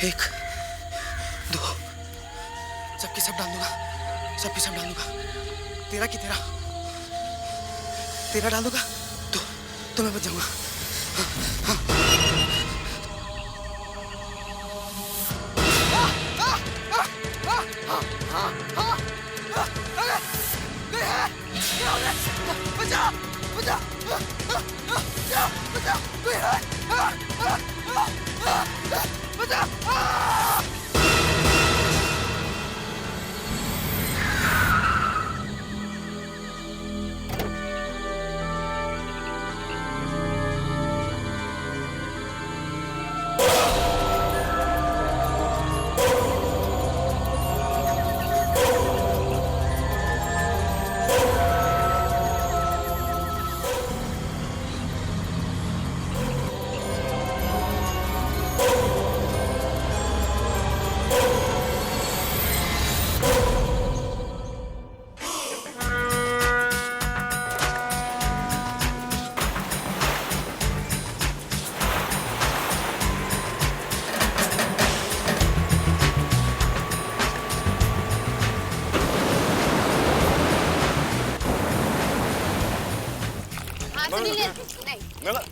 एक, दो, सबके सब डाल दूंगा, सबके सब डाल दूंगा। तेरा की तेरा, तेरा डाल दूंगा तो मैं बच जाऊंगा। बचा, बचा, बचा, कोई है? बचा!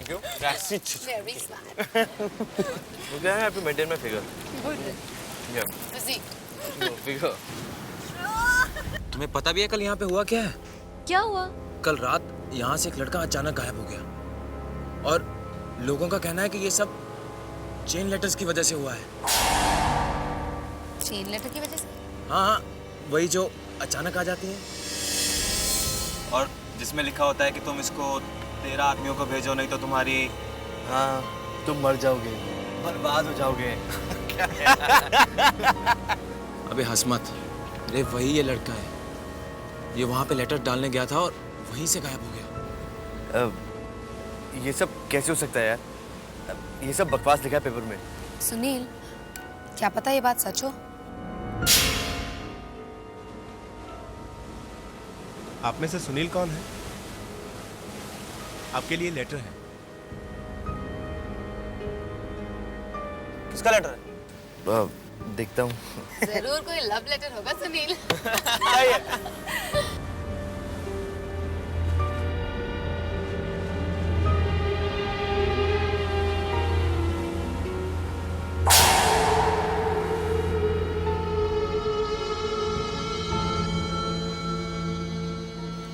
क्यों? Very smart. वो क्या है आपको मेंटेन में figure? Good. Yeah. Physique. No, figure. तुम्हें पता भी है कल यहाँ पे हुआ क्या है? क्या हुआ? कल रात यहाँ से एक लड़का अचानक गायब हो गया और लोगों का कहना है कि ये सब चेन लेटर्स की वजह से हुआ है। चेन लेटर की वजह से? हाँ, वही जो अचानक आ जाती है। और जिसमें लिखा होता है कि तुम इसको 13 आदमियों को भेजो, नहीं तो तुम्हारी, हाँ, तुम मर जाओगे, बर्बाद हो जाओगे। अबे हंस मत, अरे वही ये लड़का है। ये वहाँ पे लेटर डालने गया था और वहीं से गायब हो गया। ये सब कैसे हो सकता है यार? ये सब बकवास लिखा है पेपर में। सुनील, क्या पता ये बात सच हो? आप में से सुनील कौन है? आपके लिए लेटर है। किसका लेटर है? देखता हूँ। जरूर कोई लव लेटर होगा सुनील।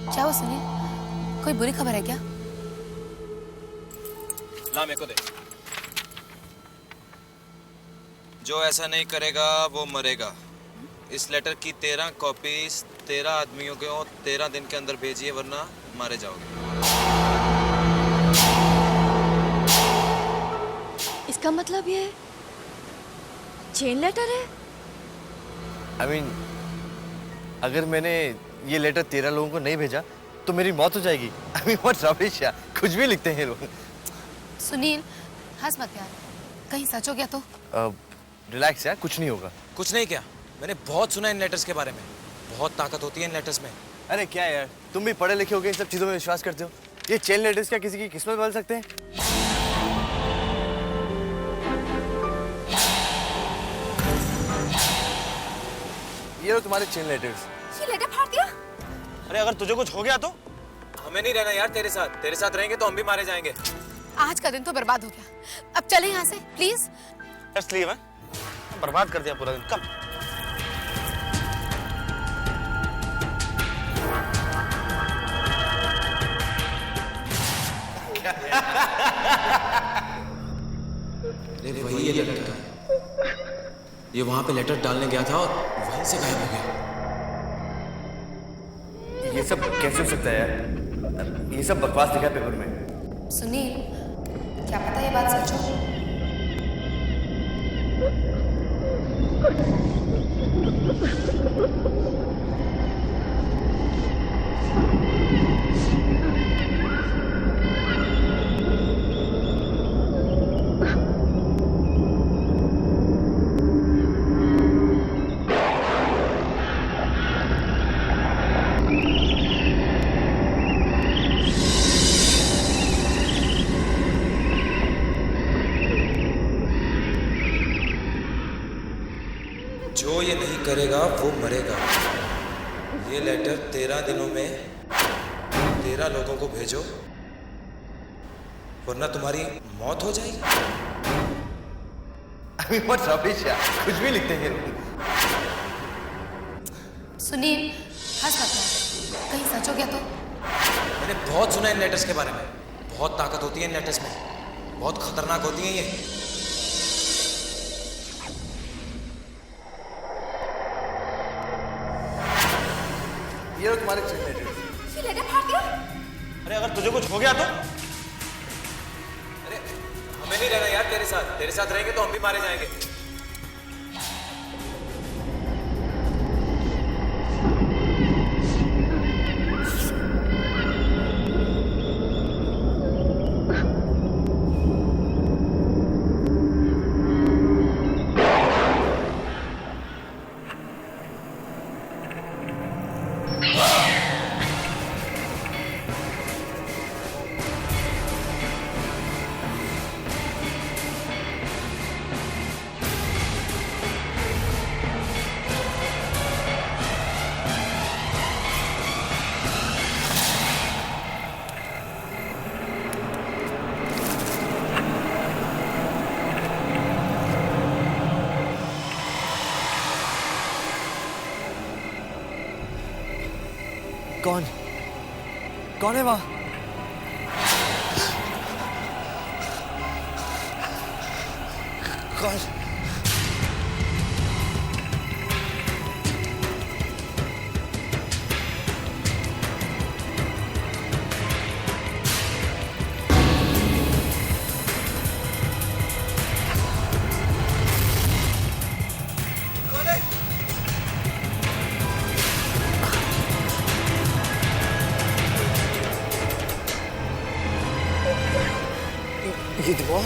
क्या हुआ सुनील? कोई बुरी खबर है क्या? ला मेरे को दे। जो ऐसा नहीं करेगा वो मरेगा। इस लेटर की 13 कॉपीज 13 आदमियों को 13 दिन के अंदर भेजिए, वरना मारे जाओगे। इसका मतलब ये चेन लेटर है? I mean, अगर मैंने ये लेटर 13 लोगों को नहीं भेजा तो मेरी मौत हो जाएगी। I mean, what rubbish यार, कुछ भी लिखते हैं लोग। सुनील, हंस मत यार, कहीं सच हो गया तो? रिलैक्स यार, कुछ नहीं होगा। कुछ नहीं क्या? मैंने बहुत सुना इन लेटर्स के बारे में। बहुत ताकत होती है इन लेटर्स में। अरे क्या यार, तुम भी पढ़े लिखे होगे, इन सब चीजों में विश्वास करते हो? ये चेन लेटर्स क्या किसी की किस्मत बदल सकते हैं? ये लो तुम्हारे चेन लेटर्स। ये लेटर फाड़ दिया? अरे अगर तुझे कुछ हो गया तो? हमें नहीं रहना यार तेरे साथ। तेरे साथ रहेंगे तो हम भी मारे जाएंगे। आज का दिन तो बर्बाद हो गया। अब चले यहाँ से प्लीज। जस्ट लीव है। बर्बाद कर दिया पूरा दिन। कम। अरे वही ये लड़का है। ये वहाँ पे लेटर डालने गया था और वहीं से गायब हो गया। ये सब कैसे हो सकता है यार? ये सब बकवास लिखा है पेपर में। सुनील, क्या पता ये बात सच हो? जो ये नहीं करेगा वो मरेगा। ये लेटर 13 दिनों में 13 लोगों को भेजो, वरना तुम्हारी मौत हो जाएगी। I mean, what rubbish यार, कुछ भी लिखते हैं। सुनील हंस मत यार, कहीं सच हो गया तो? मैंने बहुत सुना इन लेटर्स के बारे में। बहुत ताकत होती है इन लेटर्स में, बहुत खतरनाक होती हैं ये। ये लो तुम्हारे चेन लेटर। ये लेटर फाड़ दिया? अरे अगर तुझे कुछ हो गया तो? अरे हमें नहीं रहना यार तेरे साथ। तेरे साथ रहेंगे तो हम भी मारे जाएंगे। कौन? कौन है वहां? कौन? ये दुआ?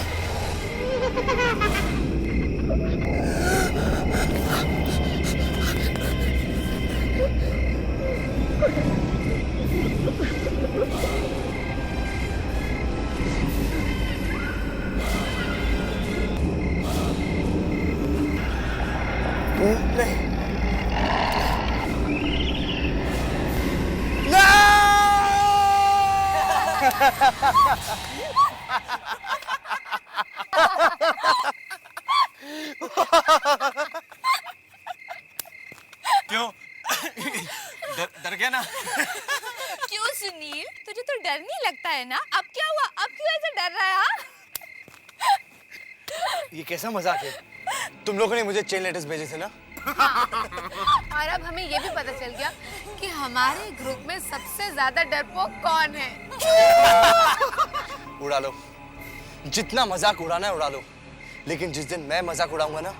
नहीं। क्यों? डर गया ना? क्यों सुनील, तुझे तो डर नहीं लगता है ना? अब क्या हुआ? अब क्यों ऐसे डर रहा है? हाँ? ये कैसा मजाक है? तुम लोगों ने मुझे चेन लेटर्स भेजे थे ना? और अब हमें ये भी पता चल गया कि हमारे ग्रुप में सबसे ज्यादा डरपोक कौन है। उड़ा लो, जितना मजाक उड़ाना है उड़ा लो, लेकिन जिस दिन मैं मजाक उड़ाऊंगा ना,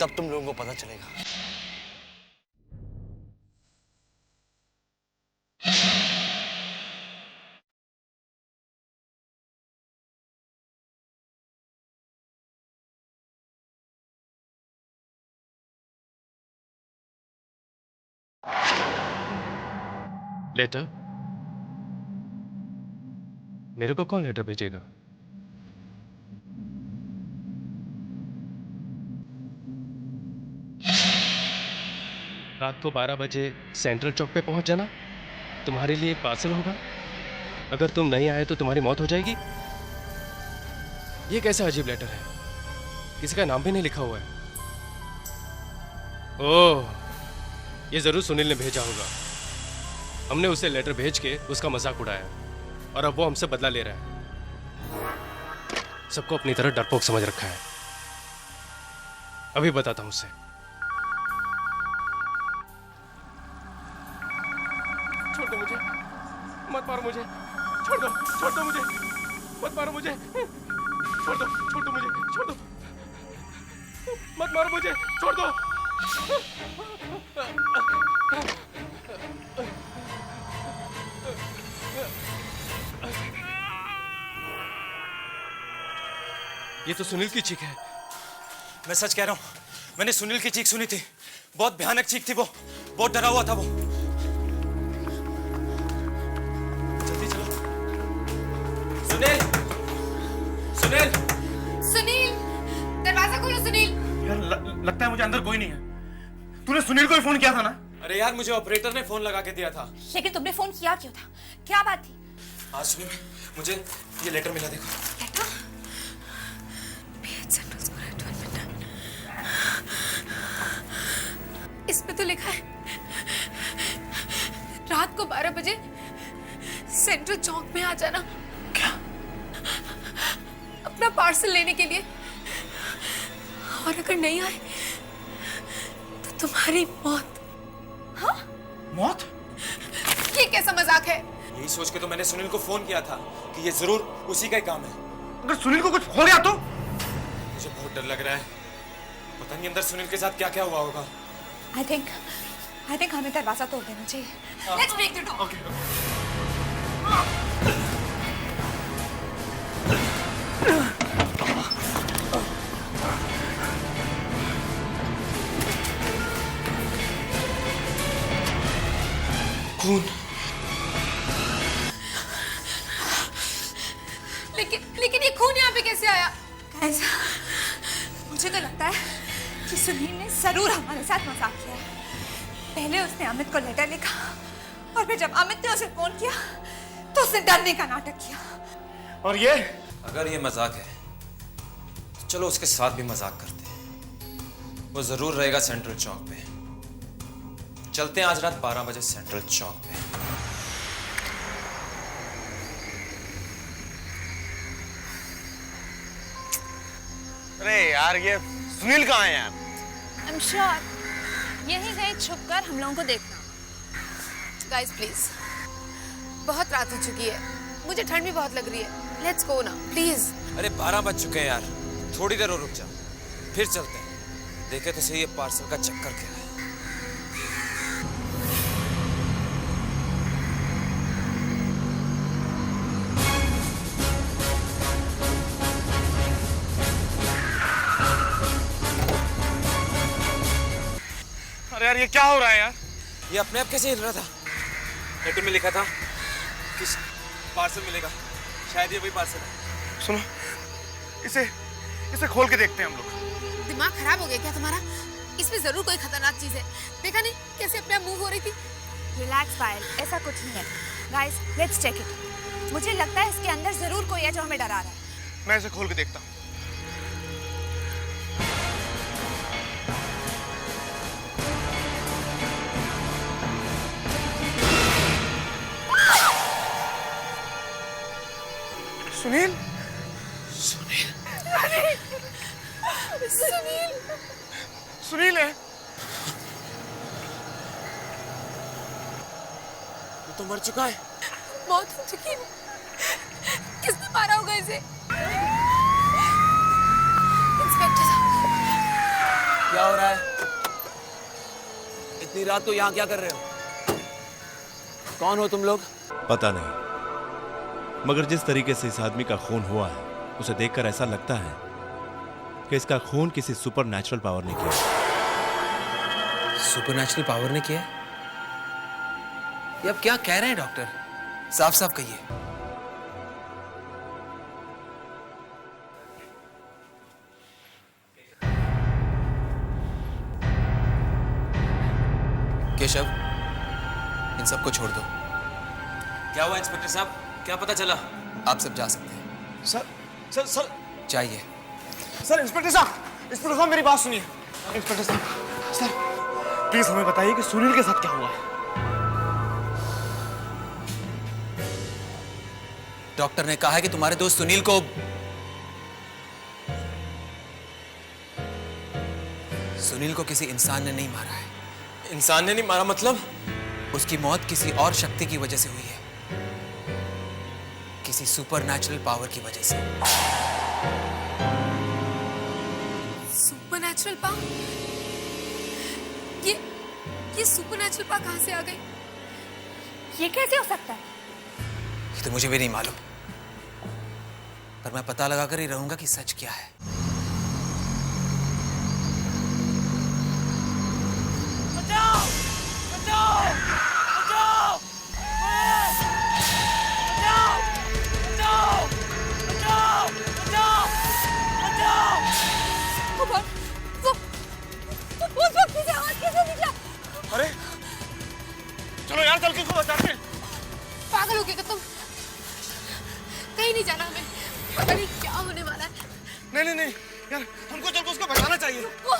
तब तुम लोगों को पता चलेगा। लेटर? मेरे को कौन लेटर भेजेगा? रात को 12 बजे सेंट्रल चौक पे पहुंच जाना। तुम्हारे लिए पार्सल होगा। अगर तुम नहीं आए तो तुम्हारी मौत हो जाएगी। ये कैसा अजीब लेटर है? किसी का नाम भी नहीं लिखा हुआ है। ओह, ये जरूर सुनील ने भेजा होगा। हमने उसे लेटर भेज के उसका मजाक उड़ाया और अब वो हमसे बदला ले रहा है। सबको अपनी तरह डरपोक समझ रखा है। अभी बताता हूं उसे। छोड़ दो मुझे, मत मारो मुझे, छोड़ दो मुझे, मत मारो मुझे, छोड़ दो मुझे, छोड़ दो, मत मारो मुझे, छोड़ दो। ये तो सुनील की चीख है। मैं सच कह रहा हूँ, मैंने सुनील की चीख सुनी थी। बहुत भयानक चीख थी वो, बहुत डरा हुआ था वो। जल्दी चलो। सुनील, सुनील, सुनील, दरवाजा खोलो सुनील। यार लगता है मुझे अंदर कोई नहीं है। तूने सुनील को ही फोन किया था ना? अरे यार मुझे ऑपरेटर ने फोन लगा के दिया था। लेकिन तुमने फोन किया क्यों था? क्या बात थी? आज सुनिए, मुझे ये लेटर मिला, देखो। लेटर? इसमें तो लिखा है रात को 12 बजे सेंट्रल चौक में आ जाना। क्या? अपना पार्सल लेने के लिए, और अगर नहीं आए तो तुम्हारी मौत। हाँ? मौत? ये कैसा मजाक है? यही सोच के तो मैंने सुनील को फोन किया था कि ये जरूर उसी का ही काम है। अगर सुनील को कुछ हो गया तो? मुझे बहुत डर लग रहा है, पता नहीं अंदर सुनील के साथ क्या क्या हुआ होगा। I think हमें दरवाजा तोड़ देना चाहिए। Let's break the door. खून। लेकिन ये खून यहाँ पे कैसे आया? Guys, मुझे तो लगता है कि सुनील ने जरूर हमारे साथ मजाक किया है। पहले उसने अमित को लेटर लिखा और फिर जब अमित ने उसे फोन किया तो उसने डरने का नाटक किया। और ये? अगर ये मजाक है तो चलो उसके साथ भी मजाक करते हैं। वो जरूर रहेगा सेंट्रल चौक पे। चलते हैं आज रात 12 बजे सेंट्रल चौक पे। अरे यार ये सुनील कहाँ है यार? I'm sure यहीं कहीं छुपकर हम लोगों को देखना। गाइस प्लीज, बहुत रात हो चुकी है, मुझे ठंड भी बहुत लग रही है। लेट्स गो ना प्लीज। अरे 12 बज चुके हैं यार, थोड़ी देर और रुक जा, फिर चलते हैं। देखे तो सही ये पार्सल का चक्कर क्या है। अरे यार ये क्या हो रहा है यार? ये अपने आप कैसे हिल रहा था? लेटर में लिखा था कि पार्सल मिलेगा, शायद ये वही पार्सल है। सुनो, इसे खोल के देखते हैं हम लोग। दिमाग खराब हो गया क्या तुम्हारा? इसमें जरूर कोई खतरनाक चीज है। देखा नहीं कैसे अपने आप मूव हो रही थी? रिलैक्स पायल, ऐसा कुछ नहीं है। Guys, let's check it. मुझे लगता है इसके अंदर जरूर कोई है जो हमें डरा रहा है। मैं इसे खोल के देखता हूँ। सुनील? सुनील सुनील है? वो तो मर चुका है। मौत हो चुकी है। किसने मारा होगा इसे? इंस्पेक्टर साहब। क्या हो रहा है? इतनी रात को यहाँ क्या कर रहे हो? कौन हो तुम लोग? पता नहीं, मगर जिस तरीके से इस आदमी का खून हुआ है उसे देखकर ऐसा लगता है कि इसका खून किसी सुपरनैचुरल पावर ने किया। सुपरनैचुरल पावर ने किया? ये अब क्या कह रहे हैं डॉक्टर? साफ साफ कहिए। केशव, इन सबको छोड़ दो। क्या हुआ इंस्पेक्टर साहब? क्या पता चला? आप सब जा सकते हैं। सर चाहिए। सर इंस्पेक्टर साहब मेरी बात सुनिए। इंस्पेक्टर साहब, सर प्लीज हमें बताइए कि सुनील के साथ क्या हुआ है। डॉक्टर ने कहा है कि तुम्हारे दोस्त सुनील को किसी इंसान ने नहीं मारा है। इंसान ने नहीं मारा मतलब? उसकी मौत किसी और शक्ति की वजह से हुई है, किसी सुपरनैचुरल पावर की वजह से। Supernatural power? ये सुपरनैचुरल पावर कहाँ से आ गई? ये कैसे हो सकता है? ये तो मुझे भी नहीं मालूम, पर मैं पता लगा कर ही रहूंगा कि सच क्या है। बचाओ! बचाओ! बचाओ! बचाओ! बचाओ! बचाओ! बचाओ! बचाओ! वो बताइए। रुको।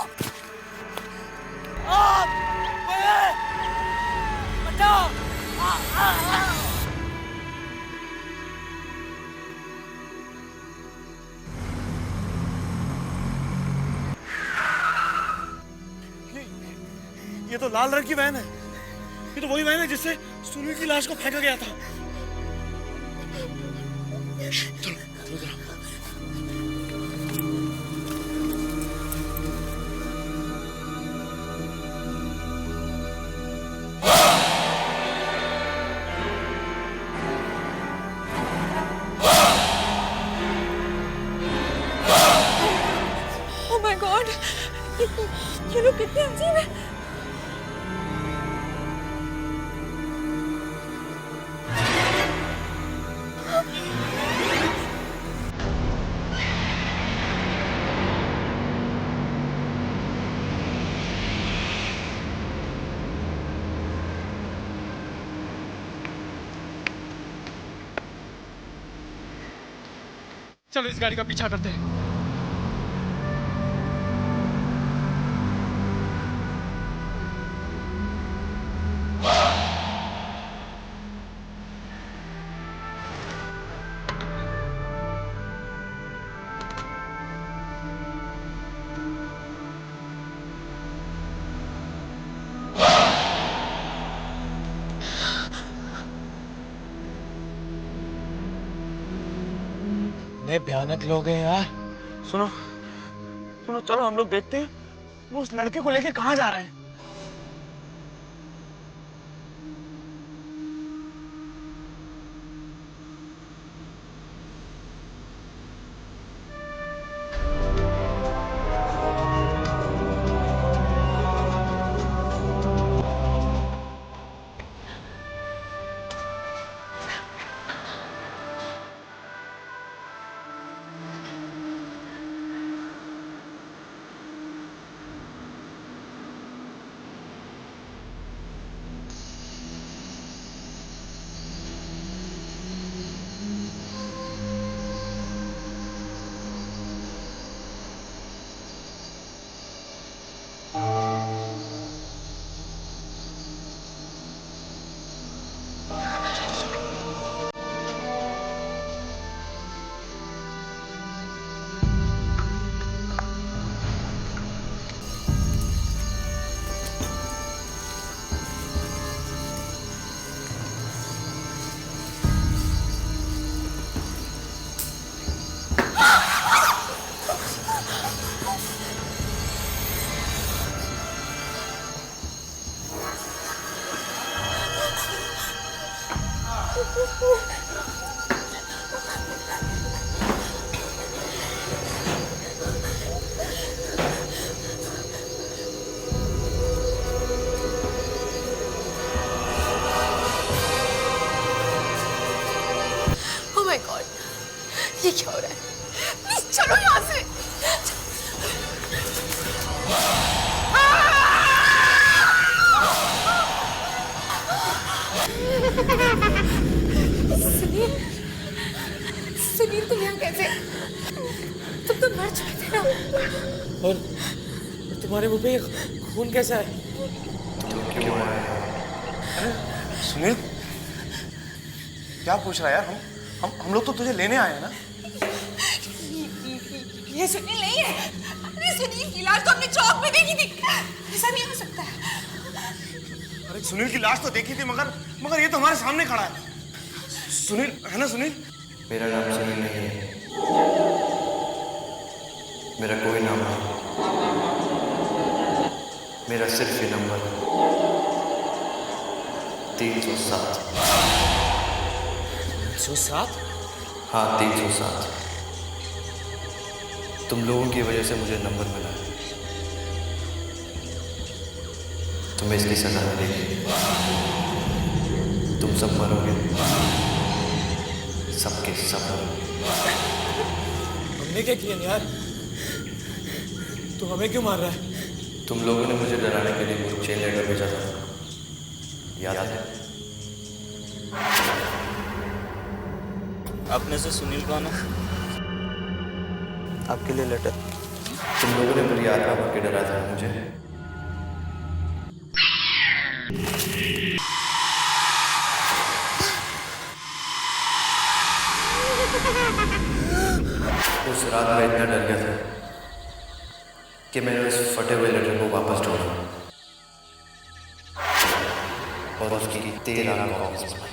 बचाओ। ये तो लाल रंग की वैन है। ये तो वही वैन है जिससे सुनील की लाश को फेंका गया था। चलो चलो जरा। ओह माय गॉड, ये लोग कितने अजीब हैं। चलो इस गाड़ी का पीछा करते हैं। इतने भयानक लोग हैं यार। सुनो सुनो, चलो हम लोग देखते हैं वो उस लड़के को लेके कहाँ जा रहे हैं। Oh my God, ये क्या हो रहा है? प्लीज चलो यहाँ से। सुनील, सुनील तुम यहाँ कैसे? तुम तो मर चुके थे ना। और तुम्हारे मुंह पे खून कैसा है? अरे सुनील, क्या पूछ रहा है यार? हम लोग तो तुझे लेने आए हैं ना। ये सुनील नहीं है। अरे सुनील की लाश तो हमने चौक में देखी थी। ऐसा नहीं हो सकता है। अरे सुनील की लाश तो देखी थी, मगर ये तो हमारे सामने खड़ा है। सुनील है ना? सुनील, मेरा नाम सुनील नहीं है। मेरा कोई नाम नहीं। मेरा सिर्फ ये नंबर है 307। 307? हाँ, 307। तुम लोगों की वजह से मुझे नंबर मिला है। तुम्हें इसकी सजा मिलेगी। तुम सब मरोगे, सबके सब मरोगे। हमने क्या किया यार? तू हमें क्यों मार रहा है? तुम लोगों ने मुझे डराने के लिए वो चेन लेटर भेजा था, याद है? अपने से सुनील कौन है? आपके लिए लेटर। तुम लोगों ने मेरी आत्मा भर के डरा था मुझे। उस रात मैं इतना डर गया था कि मैंने उस फटे हुए लेटर को वापस ढूंढा और उसकी 13 कॉपीज बनाई।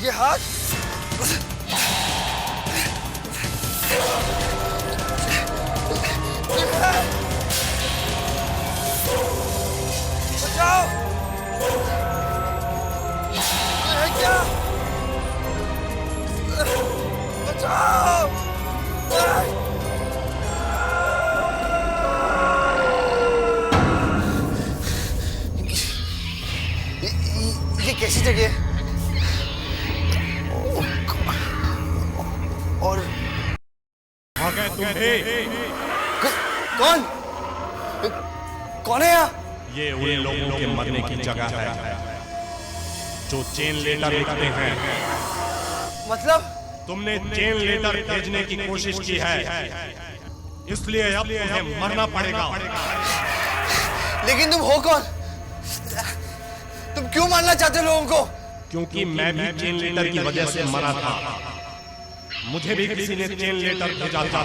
ये हाथ बचाओ! ये क्या? बचाओ! ये कैसी जगह है? और कौन कौन है यहाँ? ये उन लोगों के मरने की जगह है जो चेन लेटर लिखते हैं। मतलब तुमने चेन लेटर भेजने की कोशिश की है, इसलिए अब तुम्हें मरना पड़ेगा। लेकिन तुम हो कौन? तुम क्यों मारना चाहते हो लोगों को? क्योंकि मैं भी चेन लेटर की वजह से मरा था। मुझे भी किसी ने चेन लेटर भेजा था।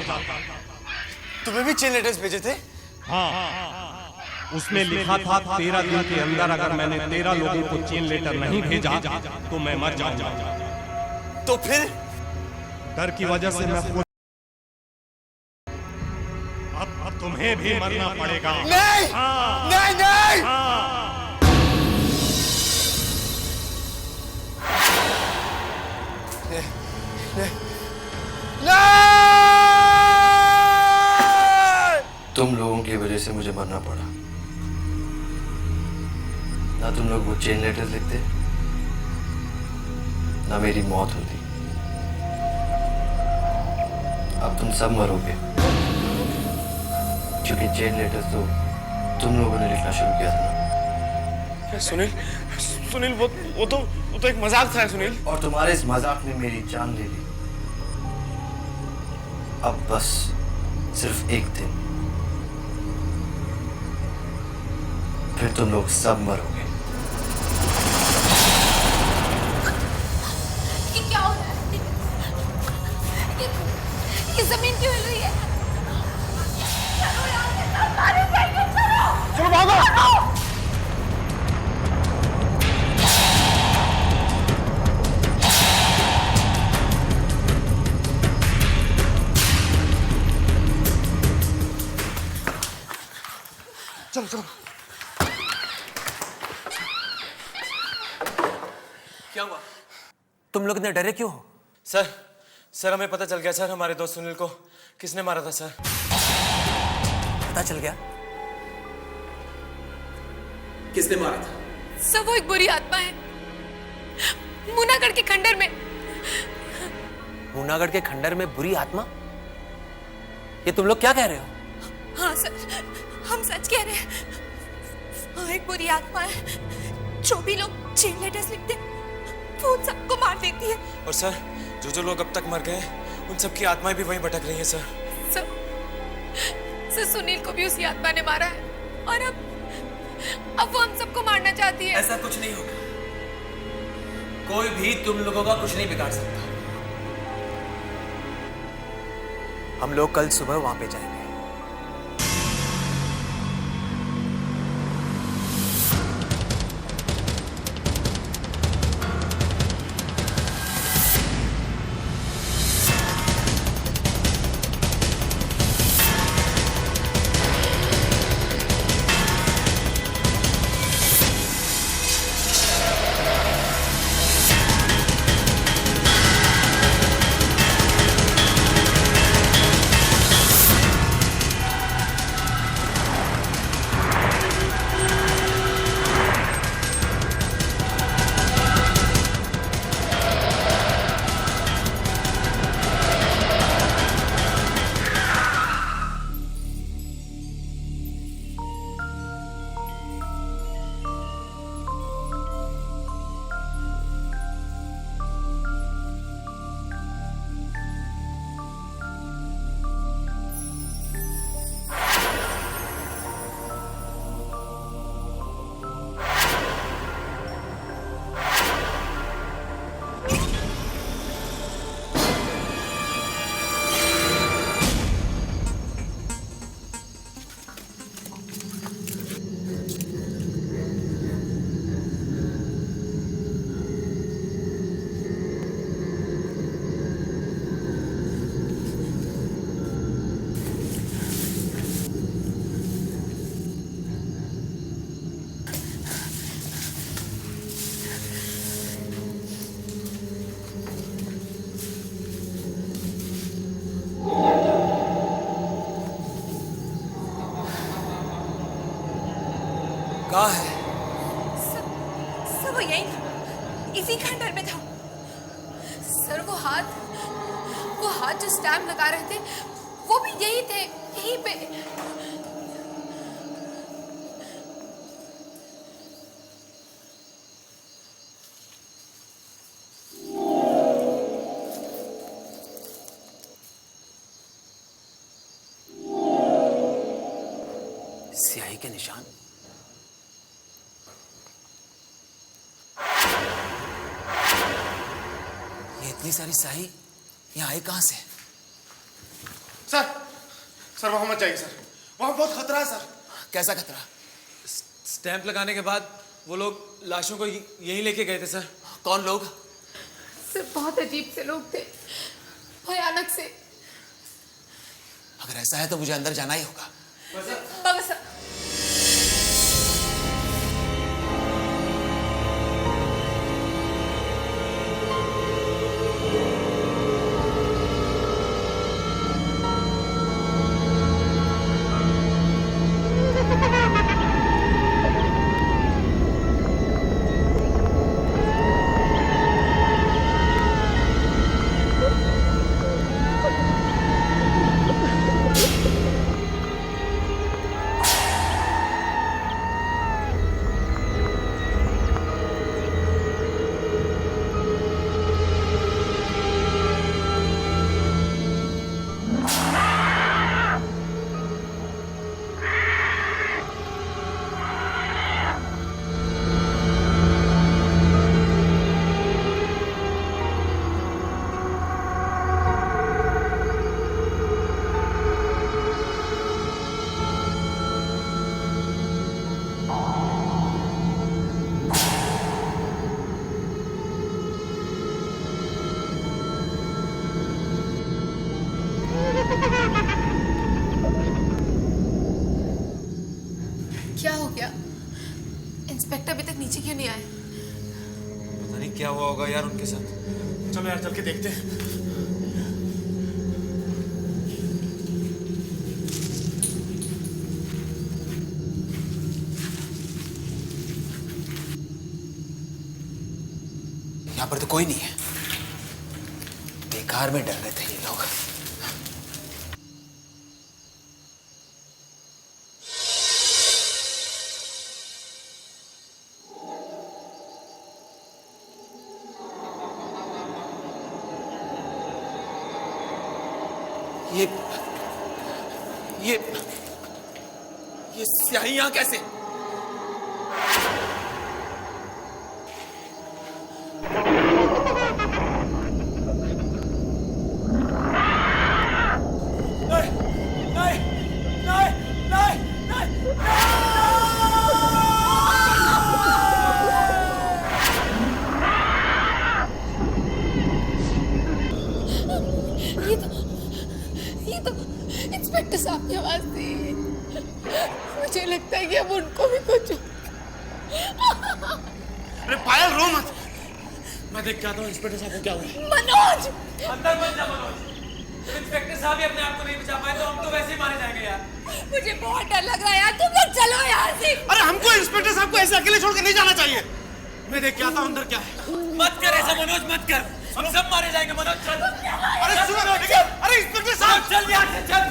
तुम्हें भी चेन लेटर्स भेजे थे? हाँ, उसमें लिखा था 13 दिन के अंदर अगर मैंने 13 लोगों को चेन लेटर नहीं भेजा तो मैं मर जाऊंगा। तो फिर डर की वजह से मैं खुद अब तुम्हें भी मरना पड़ेगा। नहीं! हाँ, नहीं नहीं! हाँ। तुम लोगों की वजह से मुझे मरना पड़ा। ना तुम लोग वो चेन लेटर लिखते, ना मेरी मौत होती। अब तुम सब मरोगे, क्योंकि चेन लेटर तो तुम लोगों ने लिखना शुरू किया था ना। सुनील, सुनील वो तो एक मजाक था सुनील। और तुम्हारे इस मजाक ने मेरी जान ले ली। अब बस सिर्फ एक दिन, फिर तुम लोग सब मरोगे। ये क्या हो रहा है? ये जमीन क्यों हिल रही है? चलो यहाँ से, सब मारे जाएंगे, चलो! चलो भागो! चलो चलो। क्या हुआ? तुम लोग इतने डरे क्यों हो? सर हमें पता चल गया सर, हमारे दोस्त सुनील को किसने मारा था सर। पता चल गया? किसने मारा था? सब वो एक बुरी आत्मा है, मुनागढ़ के खंडर में। मुनागढ़ के खंडर में बुरी आत्मा? ये तुम लोग क्या कह रहे हो? हाँ सर, हम सच कह रहे हैं। हाँ, एक बुरी आत्मा है। जो भी लोग चेन लेटर्स लिखते वो उन सबको मार देती है। और सर, जो लोग अब तक मर गए उन सबकी आत्माएं भी वहीं भटक रही हैं सर। सर, सुनील को भी उसी आत्मा ने मारा है और अब वो हम सबको मारना चाहती है। ऐसा कुछ नहीं होगा। कोई भी तुम लोगों का कुछ नहीं बिगाड़ सकता। हम लोग कल सुबह वहां पे जाएंगे। कहाँ है? सब वो यही था, इसी खंडर में था। सर, वो हाथ जो स्टैम्प लगा रहे थे वो भी यही थे, यहीं पे। स्याही के निशान। ये इतनी सारी स्याही यहाँ आई कहां से? सर वहां मत जाइए सर, वहां बहुत खतरा है सर। कैसा खतरा? स्टैंप लगाने के बाद वो लोग लाशों को यहीं लेके गए थे सर। कौन लोग? सर, बहुत अजीब से लोग थे, भयानक से। अगर ऐसा है तो मुझे अंदर जाना ही होगा। बाबा सर, क्या हो गया? इंस्पेक्टर अभी तक नीचे क्यों नहीं आए? पता नहीं क्या हुआ होगा यार उनके साथ। चलो यार चल के देखते हैं। यहाँ पर तो कोई नहीं है। बेकार में डर रहे थे ये लोग। ये स्याही यहाँ कैसे? ये तो इंस्पेक्टर साहब की आवाज थी। मुझे लगता है कि अब उनको भी कुछ। अरे पायल, रो मत। मैं देख के आता हूँ इंस्पेक्टर साहब को क्या हुआ। मनोज! अंदर मत जा मनोज। इंस्पेक्टर साहब ही अपने आप को नहीं बचा पाए तो हम तो वैसे ही मारे जाएंगे यार। मुझे बहुत डर लग रहा है यार, तुम लोग चलो यहाँ से। अरे हमको इंस्पेक्टर साहब को ऐसे अकेले छोड़ के नहीं जाना चाहिए। मैं देख के आता हूँ अंदर क्या है। मत कर ऐसा मनोज, मत कर। हम सब मारे जाएंगे मनोज, चल। अरे सुनो, अरे इंस्पेक्टर साहब चल यहाँ से, चल।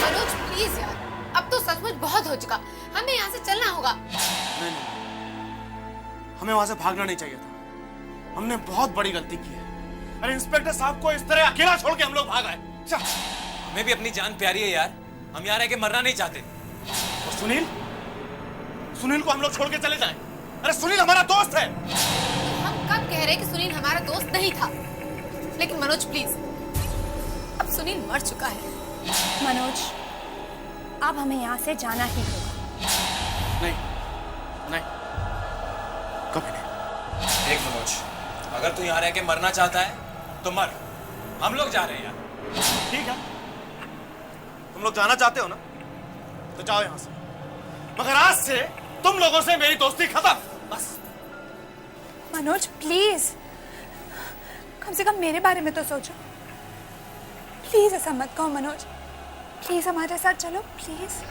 मनोज प्लीज यार, अब तो सचमुच बहुत हो चुका, हमें यहाँ से चलना होगा। नहीं, हमें वहां से भागना नहीं चाहिए था। हमने बहुत बड़ी गलती की है। अरे इंस्पेक्टर साहब को इस तरह अकेला छोड़ के हम लोग भाग आए। हमें भी अपनी जान प्यारी है यार, हम यहाँ रह के मरना नहीं चाहते। और सुनील को हम लोग छोड़ के चले जाएं। अरे सुनील हमारा दोस्त है। हम कब कह रहे कि सुनील हमारा दोस्त नहीं था? लेकिन मनोज प्लीज, अब सुनील मर चुका है। मनोज, अब हमें यहाँ से जाना ही होगा। नहीं, कभी नहीं। देख मनोज, अगर तू यहाँ रह के मरना चाहता है तो मर, हम लोग जा रहे हैं यार। ठीक है, तुम लोग जाना चाहते हो ना, तो जाओ यहाँ से। मगर आज से तुम लोगों से मेरी दोस्ती खत्म, बस। मनोज प्लीज, कम से कम मेरे बारे में तो सोचो। प्लीज ऐसा मत कहो मनोज, प्लीज हमारे साथ चलो प्लीज।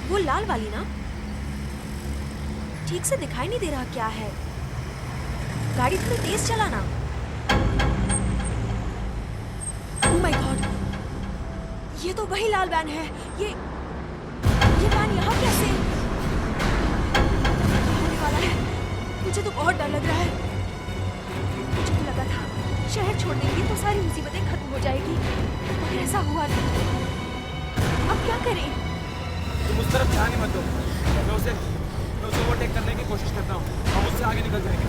वो लाल वाली ना? ठीक से दिखाई नहीं दे रहा क्या है। गाड़ी थोड़ी तेज चलाना। ओह माय गॉड, ये तो वही लाल वैन है। ये वैन यहाँ कैसे? क्या होने वाला है? मुझे तो बहुत डर लग रहा है। मुझे तो लगा था शहर छोड़ देंगे तो सारी मुसीबतें खत्म हो जाएगी, मगर ऐसा हुआ नहीं। अब क्या करें? तुम उस तरफ ध्यान ही मत दो। मैं उसे ओवरटेक करने की कोशिश करता हूँ, हम उससे आगे निकल जाएंगे।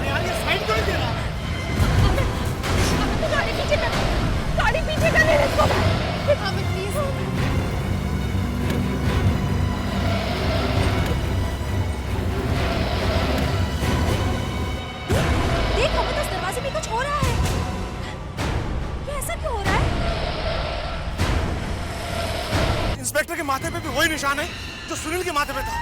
यार ये साइड क्यों नहीं दे रहा? गाड़ी पीछे कर ले इसको। हमें प्लीज। देख, हमें तो इस दरवाजे में कुछ हो रहा है। ये ऐसा क्यों हो रहा है? इंस्पेक्टर के माथे पे भी वही निशान है जो सुनील के माथे पे था।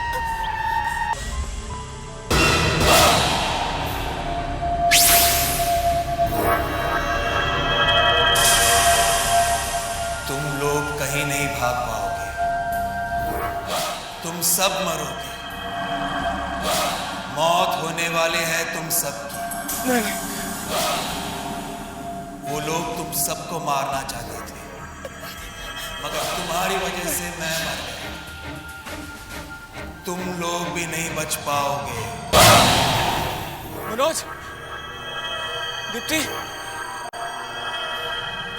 तुम लोग कहीं नहीं भाग पाओगे, तुम सब मरोगे। मौत होने वाले हैं तुम सबकी। वो लोग तुम सबको मारना चाहते थे, मगर तुम्हारी वजह से मैं मर गया। तुम लोग भी नहीं बच पाओगे। मनोज, दीप्ति,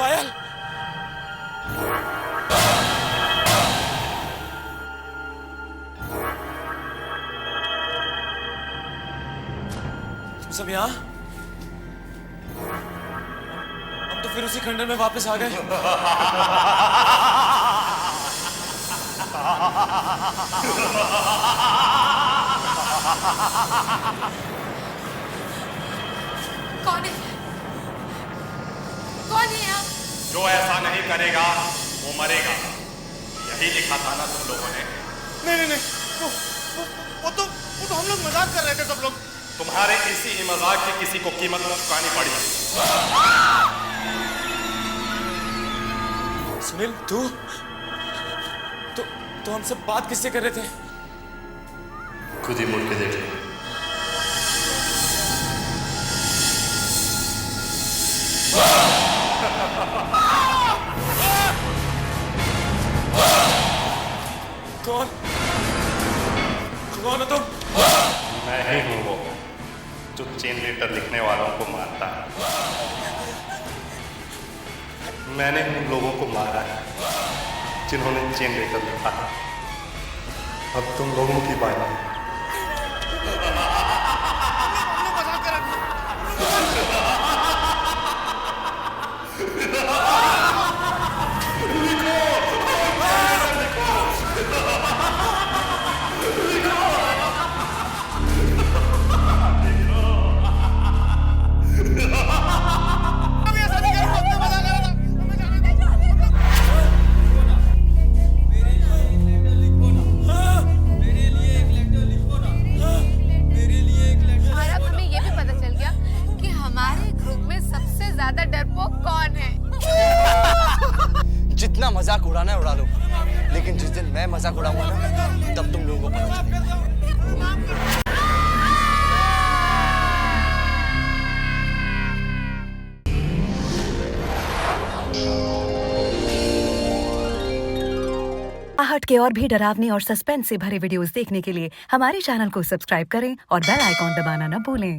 पायल। तुम सब यहाँ? हम तो फिर उसी खंडर में वापस आ गए। कौन है? कौन है यहाँ? जो ऐसा नहीं करेगा वो मरेगा, यही लिखा था ना तुम लोगों ने। नहीं नहीं नहीं, वो तो हम लोग मजाक कर रहे थे सब लोग। तुम्हारे इसी ही मजाक की किसी को कीमत चुकानी पड़ी। सुनील, तू तो हम सब बात किससे कर रहे थे? खुद ही मुड़ के देख लो। कौन हो तुम? मैं ही हूं वो जो चेन लेटर लिखने वालों को मारता है। मैंने उन लोगों को मारा है जिन्होंने चेन लेटर लिखा है। अब तुम लोगों की बारी। जितना मजाक उड़ाना है उड़ा लो, लेकिन जिस दिन मैं मजाक उड़ाऊंगा ना, तब तुम लोगों को पता चलेगा। आहट के और भी डरावनी और सस्पेंस से भरे वीडियोस देखने के लिए हमारे चैनल को सब्सक्राइब करें और बेल आइकॉन दबाना न भूलें।